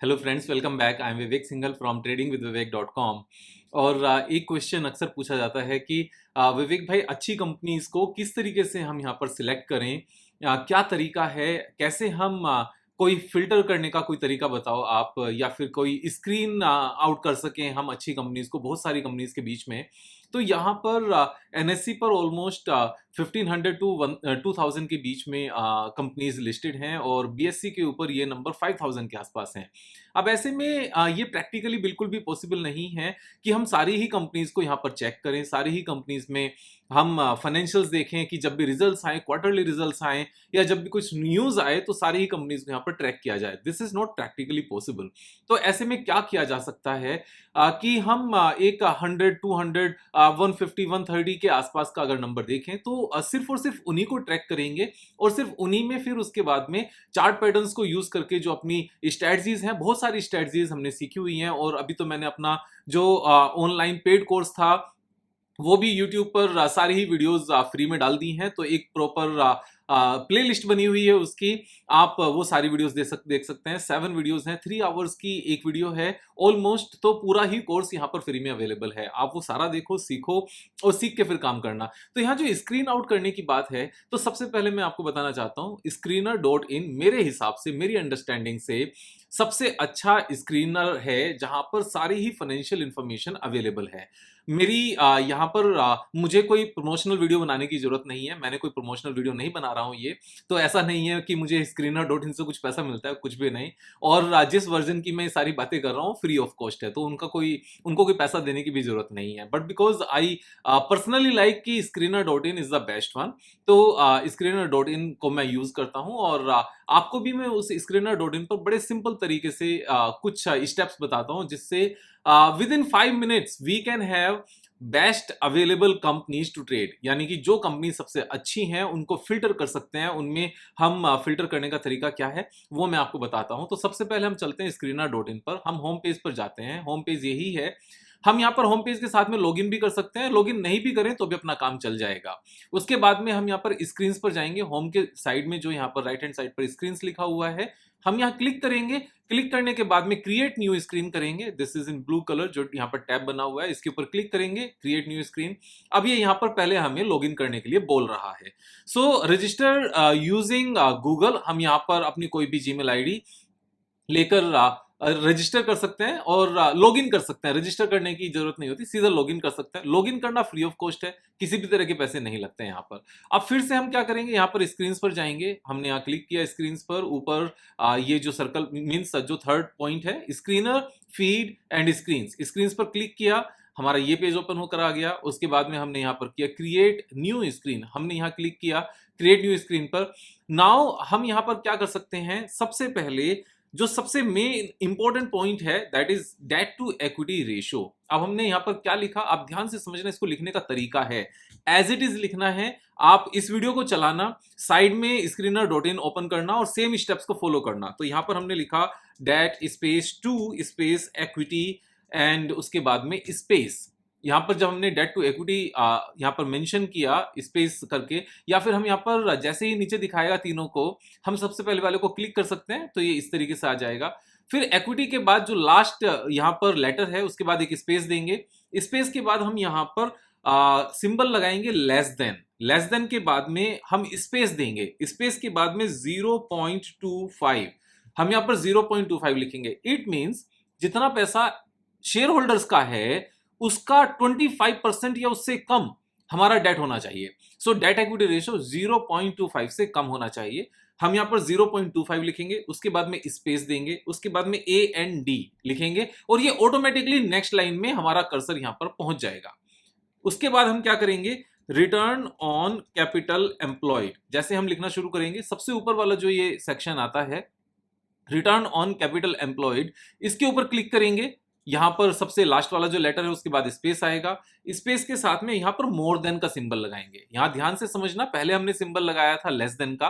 Hello friends, welcome back. I am Vivek Singhal from tradingwithvivek.com। और एक question अक्सर पूछा जाता है कि विवेक भाई, अच्छी कंपनीज को किस तरीके से हम यहाँ पर सिलेक्ट करें? क्या तरीका है? कैसे हम कोई फिल्टर करने का कोई तरीका बताओ आप, या फिर कोई स्क्रीन आउट कर सकें हम अच्छी कंपनीज को बहुत सारी कंपनीज के बीच में। तो यहाँ पर एनएससी पर ऑलमोस्ट 1500 टू 2000 के बीच में कंपनीज लिस्टेड हैं, और बीएससी के ऊपर ये नंबर 5000 के आसपास हैं। अब ऐसे में ये प्रैक्टिकली बिल्कुल भी पॉसिबल नहीं है कि हम सारी ही कंपनीज को यहाँ पर चेक करें, सारी ही कंपनीज में हम फाइनेंशियल्स देखें कि जब भी रिजल्ट्स आए, क्वार्टरली रिजल्ट्स आए, या जब भी कुछ न्यूज आए, तो सारी ही कंपनीज को यहाँ पर ट्रैक किया जाए। This is not practically possible. तो ऐसे में क्या किया जा सकता है कि हम एक 100, 200, 150, 130 के आसपास का अगर नंबर देखें, तो सिर्फ और सिर्फ उन्हीं को ट्रैक करेंगे, और सिर्फ उन्हीं में फिर उसके बाद में चार्ट पैटर्न्स को यूज करके जो अपनी स्ट्रेटजीज हैं, बहुत सारी स्ट्रेटजीज हमने सीखी हुई हैं। और अभी तो मैंने अपना जो ऑनलाइन पेड कोर्स था वो भी YouTube पर सारी ही वीडियोस फ्री में डाल दी हैं। तो एक प्रॉपर प्ले लिस्ट बनी हुई है उसकी, आप वो सारी वीडियोस देख सकते हैं। 7 वीडियोस हैं, 3 आवर्स की एक वीडियो है ऑलमोस्ट। तो पूरा ही कोर्स यहाँ पर फ्री में अवेलेबल है, आप वो सारा देखो, सीखो, और सीख के फिर काम करना। तो यहाँ जो स्क्रीन आउट करने की बात है, तो सबसे पहले मैं आपको बताना चाहता हूँ, स्क्रीनर.इन मेरे हिसाब से, मेरी अंडरस्टैंडिंग से सबसे अच्छा स्क्रीनर है जहां पर सारी ही फाइनेंशियल इंफॉर्मेशन अवेलेबल है। मेरी यहाँ पर मुझे कोई प्रमोशनल वीडियो बनाने की जरूरत नहीं है, मैंने कोई प्रमोशनल वीडियो नहीं बना रहा हूँ ये। तो ऐसा नहीं है कि मुझे स्क्रीनर.इन से कुछ पैसा मिलता है, कुछ भी नहीं। और जिस वर्जन की मैं सारी बातें कर रहा हूँ फ्री ऑफ कॉस्ट है, तो उनको कोई पैसा देने की भी जरूरत नहीं है। But because I personally like कि स्क्रीनर.इन इज द बेस्ट वन, तो स्क्रीनर.इन को मैं यूज करता हूँ। और आपको भी मैं उस स्क्रीनर.इन पर बड़े सिंपल तरीके से कुछ स्टेप्स बताता हूँ, जिससे within 5 minutes we can have best available companies to trade. यानी कि जो कंपनी सबसे अच्छी हैं उनको फिल्टर कर सकते हैं। उनमें हम फिल्टर करने का तरीका क्या है वो मैं आपको बताता हूं। तो सबसे पहले हम चलते हैं स्क्रीनर.इन पर, हम होम पेज पर जाते हैं। होम पेज यही है। हम यहाँ पर होम पेज के साथ में लॉगिन भी कर सकते हैं, लॉगिन नहीं भी करें तो भी अपना काम चल जाएगा। उसके बाद में हम यहाँ पर स्क्रीन्स पर जाएंगे। होम के साइड में जो यहाँ पर राइट हैंड साइड पर स्क्रीन्स लिखा हुआ है, हम यहाँ क्लिक करेंगे। क्लिक करने के बाद में क्रिएट न्यू स्क्रीन करेंगे। This is in blue colour, जो यहाँ पर टैब बना हुआ है, इसके ऊपर क्लिक करेंगे, क्रिएट न्यू स्क्रीन। अब ये यहाँ पर पहले हमें लॉगिन करने के लिए बोल रहा है। सो रजिस्टर यूजिंग गूगल। हम यहाँ पर अपनी कोई भी जीमेल आईडी लेकर रजिस्टर कर सकते हैं और लॉगिन कर सकते हैं। रजिस्टर करने की जरूरत नहीं होती, सीधा लॉगिन कर सकते हैं। लॉगिन करना फ्री ऑफ कॉस्ट है, किसी भी तरह के पैसे नहीं लगते हैं यहाँ पर। अब फिर से हम क्या करेंगे, यहाँ पर स्क्रीन पर जाएंगे। हमने यहाँ क्लिक किया स्क्रीन पर, ऊपर ये जो सर्कल मीन्स जो थर्ड पॉइंट है, स्क्रीनर, फीड एंड स्क्रीन पर क्लिक किया। हमारा ये पेज ओपन होकर आ गया। उसके बाद में हमने यहाँ पर किया क्रिएट न्यू स्क्रीन, हमने यहाँ क्लिक किया क्रिएट न्यू स्क्रीन पर। नाउ हम यहाँ पर क्या कर सकते हैं, सबसे पहले जो सबसे मेन इंपॉर्टेंट पॉइंट है, that is debt to equity ratio. अब हमने यहां पर क्या लिखा, आप ध्यान से समझना, इसको लिखने का तरीका है एज इट इज लिखना है। आप इस वीडियो को चलाना, साइड में स्क्रीनर.इन ओपन करना और सेम स्टेप्स को फॉलो करना। तो यहां पर हमने लिखा debt space to space equity, and उसके बाद में स्पेस। यहाँ पर जब हमने डेट टू इक्विटी यहाँ पर मेंशन किया स्पेस करके, या फिर हम यहाँ पर जैसे ही नीचे दिखाएगा तीनों को, हम सबसे पहले वाले को क्लिक कर सकते हैं, तो ये इस तरीके से आ जाएगा। फिर इक्विटी के बाद जो लास्ट यहाँ पर लेटर है, उसके बाद एक स्पेस देंगे। स्पेस के बाद हम यहाँ पर सिंबल लगाएंगे लेस देन। लेस देन के बाद में हम स्पेस देंगे। स्पेस के बाद में 0.25, हम यहाँ पर 0.25 लिखेंगे। इट मीन्स जितना पैसा शेयर होल्डर्स का है उसका 25% या उससे कम हमारा डेट होना चाहिए। सो डेट इक्विटी रेशियो 0.25 से कम होना चाहिए। हम यहां पर 0.25 लिखेंगे, उसके बाद में स्पेस देंगे, उसके बाद में ए एंड डी लिखेंगे, और ये ऑटोमेटिकली नेक्स्ट लाइन में हमारा कर्सर यहां पर पहुंच जाएगा। उसके बाद हम क्या करेंगे, रिटर्न ऑन कैपिटल एम्प्लॉयड जैसे हम लिखना शुरू करेंगे। सबसे ऊपर वाला जो ये सेक्शन आता है, रिटर्न ऑन कैपिटल एम्प्लॉयड, इसके ऊपर क्लिक करेंगे। यहां पर सबसे लास्ट वाला जो लेटर है उसके बाद स्पेस आएगा। स्पेस के साथ में यहां पर मोर देन का सिंबल लगाएंगे। यहां ध्यान से समझना, पहले हमने सिंबल लगाया था लेस देन का,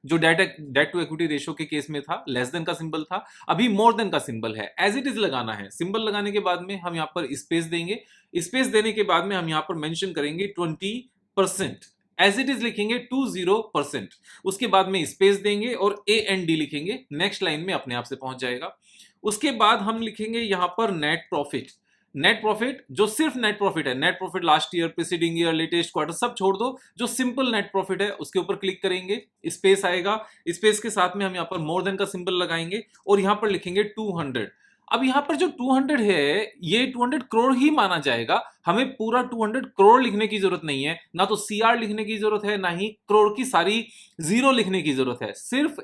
जो डेट टू इक्विटी रेशियो के केस में था, लेस देन का सिंबल था। अभी मोर देन का सिंबल है, एज इट इज लगाना है। सिंबल लगाने के बाद में हम यहां पर स्पेस देंगे। स्पेस देने के बाद में हम यहां पर मेंशन करेंगे 20%, एज इट इज लिखेंगे 20%। उसके बाद में स्पेस देंगे और ए एंड डी लिखेंगे, नेक्स्ट लाइन में अपने आप से पहुंच जाएगा। उसके बाद हम लिखेंगे यहां पर नेट प्रॉफिट। नेट प्रॉफिट जो सिर्फ नेट प्रॉफिट है, net profit last year, preceding year, latest quarter सब छोड़ दो, जो सिंपल नेट प्रॉफिट है उसके ऊपर क्लिक करेंगे, स्पेस आएगा, स्पेस के साथ में हम यहाँ पर मोर देन का सिंबल लगाएंगे और यहाँ पर लिखेंगे 200। अब यहाँ पर जो 200 है ये 200 करोड़ ही माना जाएगा, हमें पूरा 200 करोड़ लिखने की जरूरत नहीं है, ना तो सीआर लिखने की जरूरत है, ना ही करोड़ की सारी जीरो लिखने की जरूरत है। सिर्फ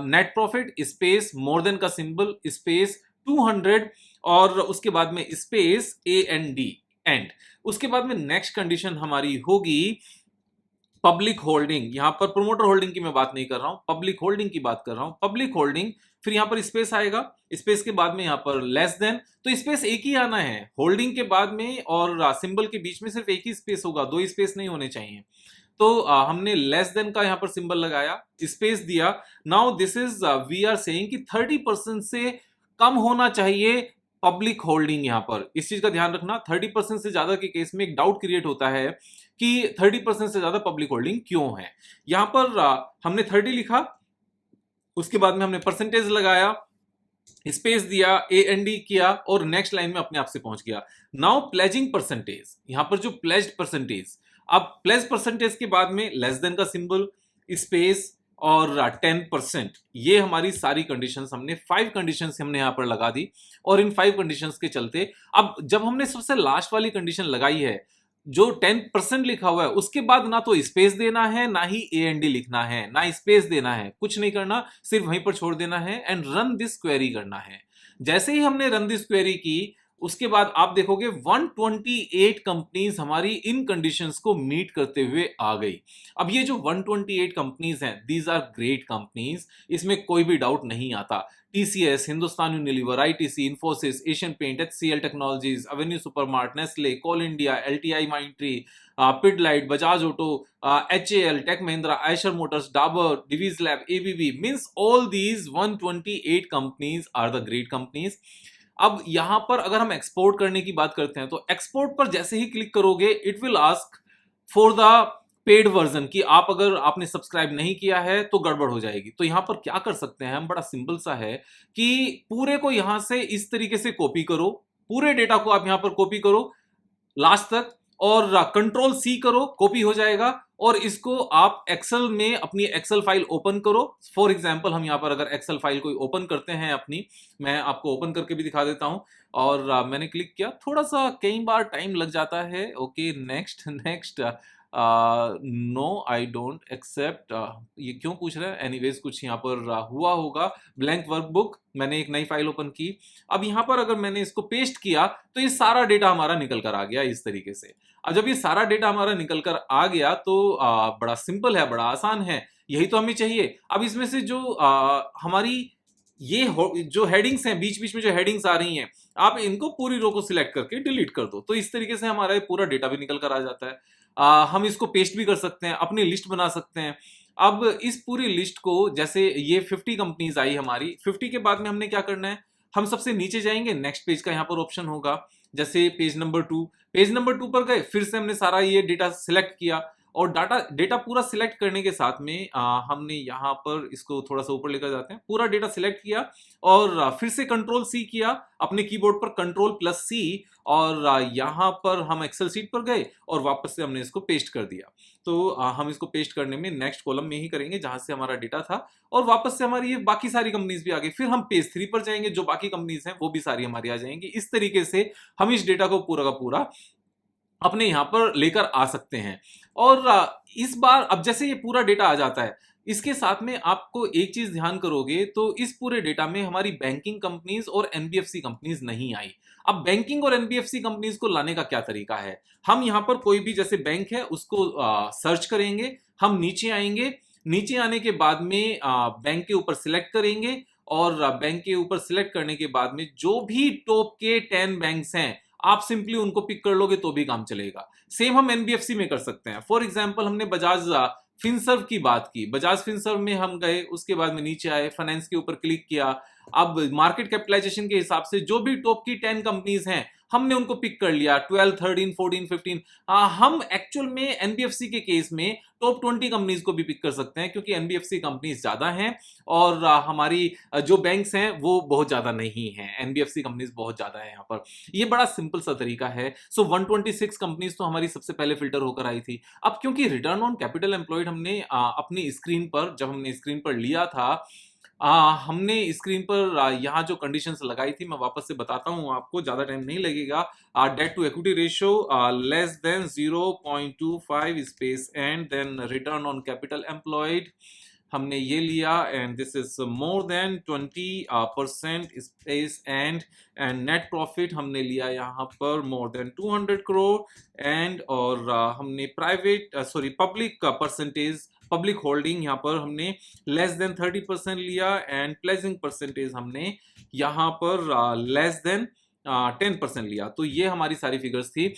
net profit space more than का सिंबल स्पेस 200 और उसके बाद में स्पेस AND एंड। उसके बाद में नेक्स्ट कंडीशन हमारी होगी पब्लिक होल्डिंग। यहां पर प्रोमोटर होल्डिंग की मैं बात नहीं कर रहा हूं, पब्लिक होल्डिंग की बात कर रहा हूं। पब्लिक होल्डिंग, फिर यहां पर स्पेस आएगा, स्पेस के बाद में यहां पर लेस देन, तो स्पेस एक ही आना है होल्डिंग के बाद में और सिंबल के बीच में सिर्फ एक ही स्पेस होगा, दो स्पेस नहीं होने चाहिए। तो हमने लेस देन का यहां पर सिंबल लगाया, स्पेस दिया। Now this is we are saying कि 30% से कम होना चाहिए पब्लिक होल्डिंग। यहां पर इस चीज का ध्यान रखना, 30% से ज्यादा के केस में एक डाउट क्रिएट होता है कि 30% से ज्यादा पब्लिक होल्डिंग क्यों है। यहां पर हमने 30 लिखा, उसके बाद में हमने परसेंटेज लगाया, स्पेस दिया, AND किया और नेक्स्ट लाइन में अपने आप से पहुंच गया। नाउ प्लेजिंग परसेंटेज, यहां पर जो प्लेज्ड परसेंटेज, अब प्लेज परसेंटेज के बाद में लेस देन का सिंबल, स्पेस और 10%, ये हमारी सारी कंडीशंस हमने 5 कंडीशंस हमने यहां पर लगा दी। और इन 5 कंडीशंस के चलते अब जब हमने सबसे लास्ट वाली कंडीशन लगाई है, जो 10% लिखा हुआ है, उसके बाद ना तो स्पेस देना है ना ही AND लिखना है, ना स्पेस देना है, कुछ नहीं करना, सिर्फ वहीं पर छोड़ देना है एंड रन दिस क्वेरी करना है। जैसे ही हमने रन दिस क्वेरी की, उसके बाद आप देखोगे 128 कंपनीज हमारी इन कंडीशंस को मीट करते हुए आ गई। अब ये जो 128 कंपनीज हैं, दीज आर ग्रेट कंपनीज, इसमें कोई भी डाउट नहीं आता। TCS, Hindustan Unilever, ITC, Infosys, Asian Paint, HCL Technologies, Avenue Supermart, Nestle, Coal India, LTI Mindtree, Pidilite, Bajaj Auto, HAL, Tech Mahindra, Eicher Motors, Dabur, Divi's Lab, ABB, means all these 128 companies are the great companies. अब यहां पर अगर हम एक्सपोर्ट करने की बात करते हैं, तो एक्सपोर्ट पर जैसे ही क्लिक करोगे it will ask for the paid version, कि आप अगर आपने सब्सक्राइब नहीं किया है तो गड़बड़ हो जाएगी। तो यहां पर क्या कर सकते हैं हम, बड़ा सिंपल सा है कि पूरे को यहां से इस तरीके से कॉपी करो, पूरे डेटा को आप यहां पर कॉपी करो लास्ट तक और कंट्रोल C करो, कॉपी हो जाएगा। और इसको आप एक्सेल में अपनी एक्सेल फाइल ओपन करो। फॉर एग्जांपल हम यहां पर अगर एक्सेल फाइल कोई ओपन करते हैं अपनी, मैं आपको ओपन करके भी दिखा देता हूं। और मैंने क्लिक किया, थोड़ा सा कई बार टाइम लग जाता है। Okay, next next, no I don't accept, ये क्यों पूछ रहा है, एनीवेज कुछ यहाँ पर हुआ होगा। ब्लैंक वर्कबुक, मैंने एक नई फाइल ओपन की। अब यहाँ पर अगर मैंने इसको पेस्ट किया तो ये सारा डेटा हमारा निकल कर आ गया इस तरीके से। अब जब ये सारा डेटा हमारा निकल कर आ गया तो बड़ा सिंपल है, बड़ा आसान है, यही तो हमें चाहिए। अब इसमें से जो हमारी ये जो हेडिंग्स हैं, बीच बीच में जो हेडिंग्स आ रही हैं, आप इनको पूरी रो को सिलेक्ट करके डिलीट कर दो, तो इस तरीके से हमारा ये पूरा डेटा भी निकल कर आ जाता है। हम इसको पेस्ट भी कर सकते हैं, अपनी लिस्ट बना सकते हैं। अब इस पूरी लिस्ट को, जैसे ये 50 कंपनीज आई हमारी, 50 के बाद में हमने क्या करना है, हम सबसे नीचे जाएंगे, नेक्स्ट पेज का यहाँ पर ऑप्शन होगा, जैसे पेज नंबर 2, पेज नंबर 2 पर गए, फिर से हमने सारा ये डेटा सिलेक्ट किया और डेटा पूरा सिलेक्ट करने के साथ में हमने यहाँ पर इसको थोड़ा सा ऊपर लेकर जाते हैं, पूरा डेटा सिलेक्ट किया और फिर से कंट्रोल C किया अपने कीबोर्ड पर, कंट्रोल+C, और यहाँ पर हम एक्सेल सीट पर गए और वापस से हमने इसको पेस्ट कर दिया। तो हम इसको पेस्ट करने में नेक्स्ट कॉलम में ही करेंगे जहां से हमारा डेटा था, और वापस से हमारी ये बाकी सारी कंपनीज भी आ गई। फिर हम पेज 3 पर जाएंगे, जो बाकी कंपनीज हैं वो भी सारी हमारी आ जाएंगी। इस तरीके से हम इस डेटा को पूरा का पूरा अपने यहां पर लेकर आ सकते हैं। और इस बार अब जैसे ये पूरा डेटा आ जाता है, इसके साथ में आपको एक चीज ध्यान करोगे तो इस पूरे डेटा में हमारी बैंकिंग कंपनीज और NBFC कंपनीज नहीं आई। अब बैंकिंग और NBFC कंपनीज को लाने का क्या तरीका है, हम यहां पर कोई भी जैसे बैंक है उसको सर्च करेंगे, हम नीचे आएंगे, नीचे आने के बाद में बैंक के ऊपर सिलेक्ट करेंगे और बैंक के ऊपर सिलेक्ट करने के बाद में जो भी टॉप के 10 बैंक्स हैं आप सिंपली उनको पिक कर लोगे तो भी काम चलेगा। सेम हम NBFC में कर सकते हैं। फॉर एग्जांपल हमने बजाज फिनसर्व की बात की, बजाज फिनसर्व में हम गए, उसके बाद में नीचे आए, फाइनेंस के ऊपर क्लिक किया। अब मार्केट कैपिटलाइजेशन के हिसाब से जो भी टॉप की 10 कंपनीज हैं हमने उनको पिक कर लिया 12, 13, 14, 15। हम एक्चुअल में एनबीएफसी के केस में टॉप 20 कंपनीज को भी पिक कर सकते हैं, क्योंकि एनबीएफसी कंपनीज ज्यादा हैं और हमारी जो बैंक्स हैं वो बहुत ज्यादा नहीं हैं, एनबीएफसी कंपनीज बहुत ज्यादा है यहाँ पर। ये बड़ा सिंपल सा तरीका है। सो 126 कंपनीज तो हमारी सबसे पहले फिल्टर होकर आई थी। अब क्योंकि रिटर्न ऑन कैपिटल एम्प्लॉयड हमने अपनी स्क्रीन पर, जब हमने स्क्रीन पर लिया था, हमने स्क्रीन पर यहाँ जो कंडीशंस लगाई थी, मैं वापस से बताता हूँ आपको, ज्यादा टाइम नहीं लगेगा। Debt to equity ratio less than 0.25 space and then return on capital employed हमने ये लिया, and this is more than 20% space and net profit हमने लिया यहाँ पर मोर देन 200 करोड़ एंड, और हमने private public percentage, public holding यहाँ पर हमने लेस देन 30% लिया एंड प्लेजिंग परसेंटेज हमने यहाँ पर लेस देन 10% लिया। तो ये हमारी सारी फिगर्स थी।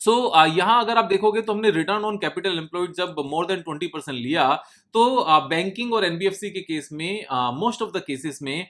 सो यहाँ अगर आप देखोगे तो हमने रिटर्न ऑन कैपिटल एम्प्लॉयड जब मोर देन 20% लिया, तो बैंकिंग और एनबीएफसी के केस में मोस्ट ऑफ द केसेस में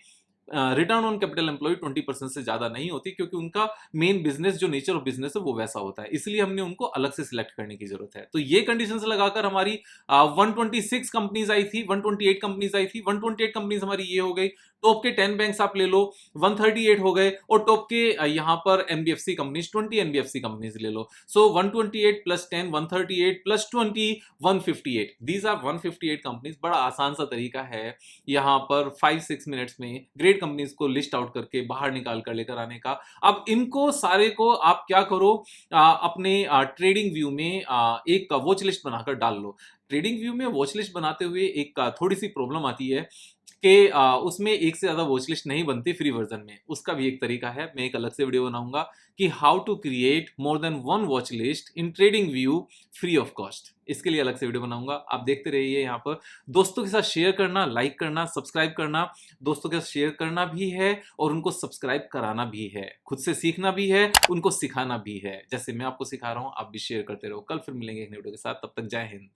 रिटर्न ऑन कैपिटल एम्प्लॉयड 20% से ज्यादा नहीं होती, क्योंकि उनका मेन बिजनेस, जो नेचर ऑफ बिजनेस है वो वैसा होता है, इसलिए हमने उनको अलग से सिलेक्ट करने की जरूरत है। तो ये कंडीशंस लगाकर हमारी 126 कंपनीज आई थी, 128 कंपनीज आई थी। 128 कंपनीज हमारी ये हो गई। टॉप के 10 बैंक्स आप ले लो, 138 हो गए, और टॉप के यहाँ पर एनबीएफसी कंपनीज 20 एनबीएफसी कंपनीज ले लो। So 128 plus 10 138 plus 20 158, these are 158 companies. बड़ा आसान सा तरीका है यहाँ पर 5-6 मिनट्स में ग्रेट कंपनीज को लिस्ट आउट करके बाहर निकाल कर लेकर आने का। अब इनको सारे को आप क्या करो, अपने ट्रेडिंग व्यू में एक वॉच लिस्ट बनाकर डाल लो। ट्रेडिंग व्यू में वॉच लिस्ट बनाते हुए एक थोड़ी सी प्रॉब्लम आती है कि उसमें एक से ज्यादा वॉच लिस्ट नहीं बनती फ्री वर्जन में। उसका भी एक तरीका है, मैं एक अलग से वीडियो बनाऊंगा कि how to create more than one watch list in TradingView free of cost. इसके लिए अलग से वीडियो बनाऊंगा, आप देखते रहिए। यहाँ पर दोस्तों के साथ शेयर करना, लाइक करना, सब्सक्राइब करना, दोस्तों के साथ शेयर करना भी है और उनको सब्सक्राइब कराना भी है, खुद से सीखना भी है, उनको सिखाना भी है। जैसे मैं आपको सिखा रहा हूँ, आप भी शेयर करते रहो। कल फिर मिलेंगे एक नई वीडियो के साथ, तब तक जय हिंद।